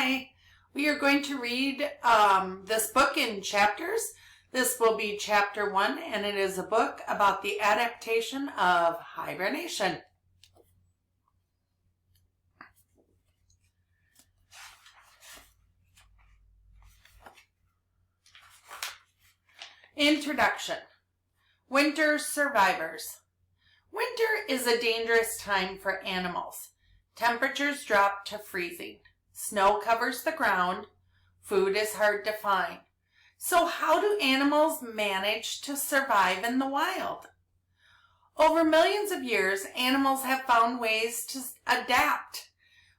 Hi, we are going to read this book in chapters. This will be chapter 1, and it is a book about the adaptation of hibernation. Introduction. Winter survivors. Winter is a dangerous time for animals. Temperatures drop to freezing. Snow covers the ground. Food is hard to find. So how do animals manage to survive in the wild? Over millions of years, animals have found ways to adapt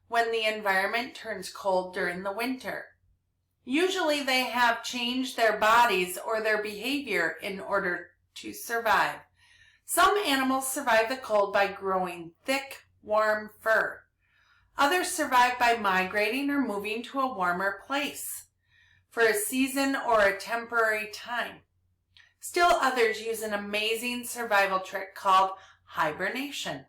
when the environment turns cold during the winter. Usually they have changed their bodies or their behavior in order to survive. Some animals survive the cold by growing thick, warm fur. Others survive by migrating or moving to a warmer place for a season or a temporary time. Still others use an amazing survival trick called hibernation.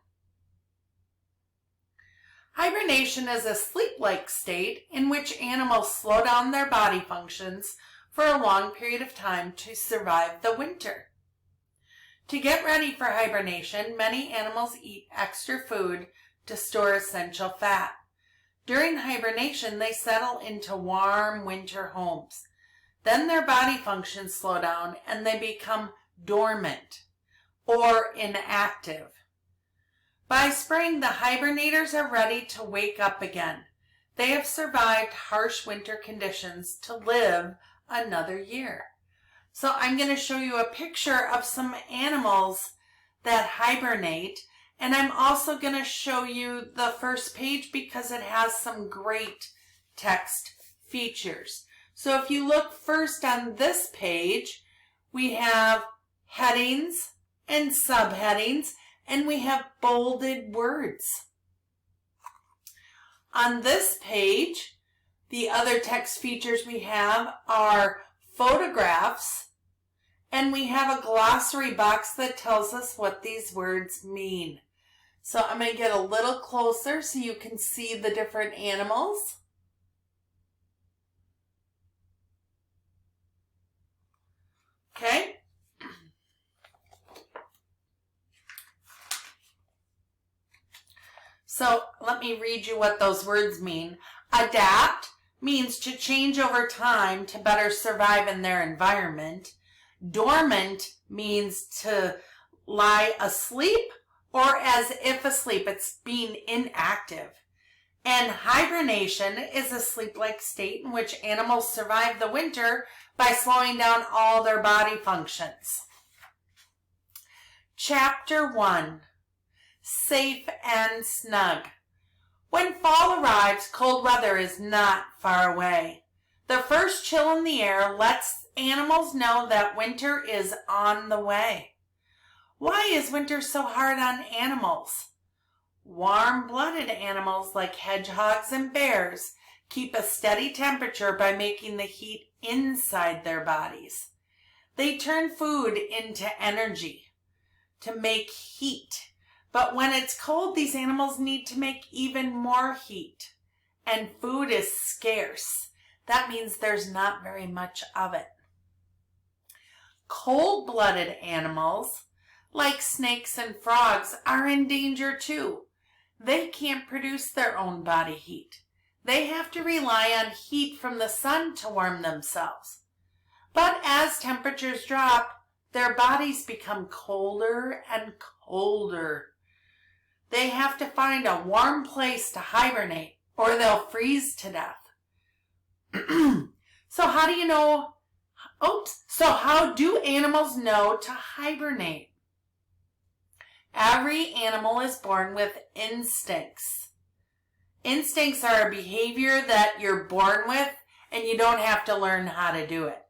Hibernation is a sleep-like state in which animals slow down their body functions for a long period of time to survive the winter. To get ready for hibernation, many animals eat extra food to store essential fat. During hibernation, they settle into warm winter homes. Then their body functions slow down and they become dormant or inactive. By spring, the hibernators are ready to wake up again. They have survived harsh winter conditions to live another year. So I'm going to show you a picture of some animals that hibernate, and I'm also going to show you the first page because it has some great text features. So if you look first on this page, we have headings and subheadings, and we have bolded words. On this page, the other text features we have are photographs, and we have a glossary box that tells us what these words mean. So I'm going to get a little closer so you can see the different animals. Okay. So let me read you what those words mean. Adapt means to change over time to better survive in their environment. Dormant means to lie asleep or as if asleep. It's being inactive. And hibernation is a sleep-like state in which animals survive the winter by slowing down all their body functions. Chapter 1. Safe and snug. When fall arrives, cold weather is not far away. The first chill in the air lets animals know that winter is on the way. Why is winter so hard on animals? Warm-blooded animals like hedgehogs and bears keep a steady temperature by making the heat inside their bodies. They turn food into energy to make heat. But when it's cold, these animals need to make even more heat. And food is scarce. That means there's not very much of it. Cold-blooded animals, like snakes and frogs, are in danger too. They can't produce their own body heat. They have to rely on heat from the sun to warm themselves. But as temperatures drop, their bodies become colder and colder. They have to find a warm place to hibernate or they'll freeze to death. So how do animals know to hibernate? Every animal is born with instincts. Instincts are a behavior that you're born with and you don't have to learn how to do it.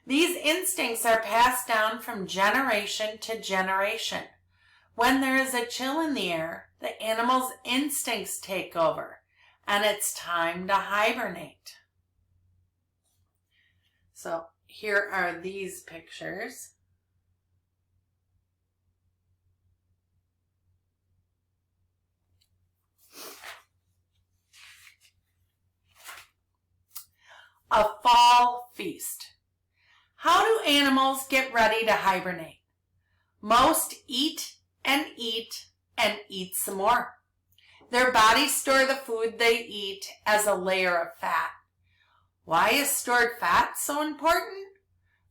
These instincts are passed down from generation to generation. When there is a chill in the air, the animal's instincts take over, and it's time to hibernate. So here are these pictures. a fall feast. How do animals get ready to hibernate? Most eat and eat and eat some more. Their bodies store the food they eat as a layer of fat. Why is stored fat so important?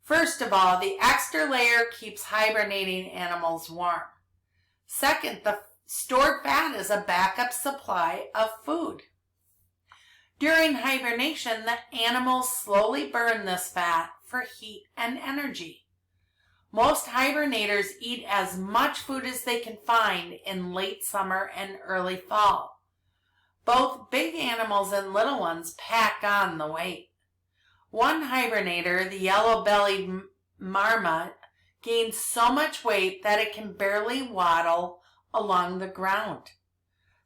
First of all, the extra layer keeps hibernating animals warm. Second, the stored fat is a backup supply of food. During hibernation, the animals slowly burn this fat for heat and energy. Most hibernators eat as much food as they can find in late summer and early fall. Both big animals and little ones pack on the weight. One hibernator, the yellow-bellied marmot, gains so much weight that it can barely waddle along the ground.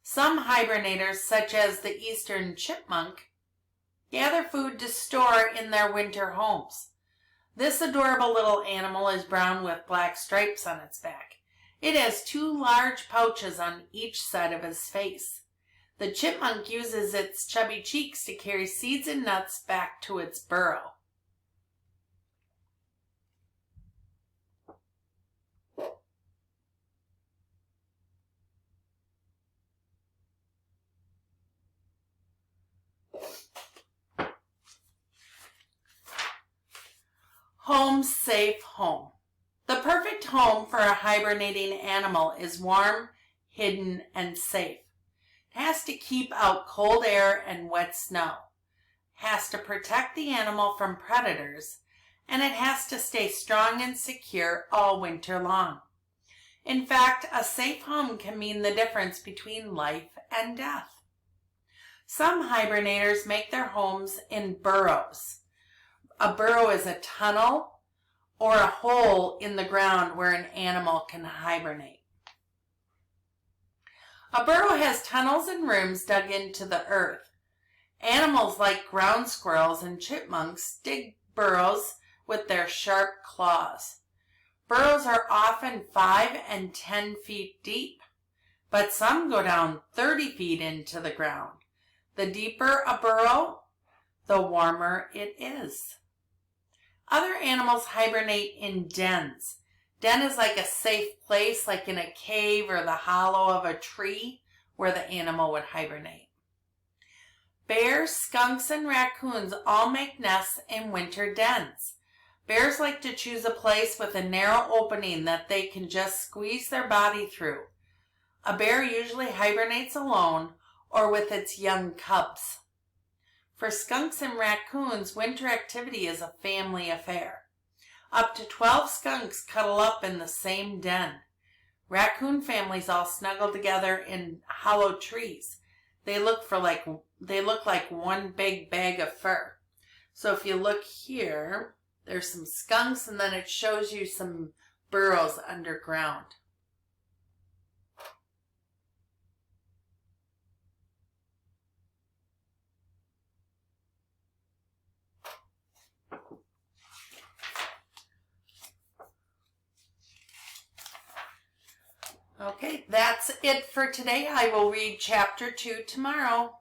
Some hibernators, such as the eastern chipmunk, gather food to store in their winter homes. This adorable little animal is brown with black stripes on its back. It has 2 large pouches on each side of its face. The chipmunk uses its chubby cheeks to carry seeds and nuts back to its burrow. Home safe home. The perfect home for a hibernating animal is warm, hidden, and safe. It has to keep out cold air and wet snow. It has to protect the animal from predators, and it has to stay strong and secure all winter long. In fact, a safe home can mean the difference between life and death. Some hibernators make their homes in burrows. A burrow is a tunnel or a hole in the ground where an animal can hibernate. A burrow has tunnels and rooms dug into the earth. Animals like ground squirrels and chipmunks dig burrows with their sharp claws. Burrows are often 5 and 10 feet deep, but some go down 30 feet into the ground. The deeper a burrow, the warmer it is. Other animals hibernate in dens. Den is like a safe place, like in a cave or the hollow of a tree where the animal would hibernate. Bears, skunks, and raccoons all make nests in winter dens. Bears like to choose a place with a narrow opening that they can just squeeze their body through. A bear usually hibernates alone or with its young cubs. For skunks and raccoons, winter activity is a family affair. Up to 12 skunks cuddle up in the same den. Raccoon families all snuggle together in hollow trees. They look like one big bag of fur. So if you look here, there's some skunks and then it shows you some burrows underground. Okay, that's it for today. I will read chapter 2 tomorrow.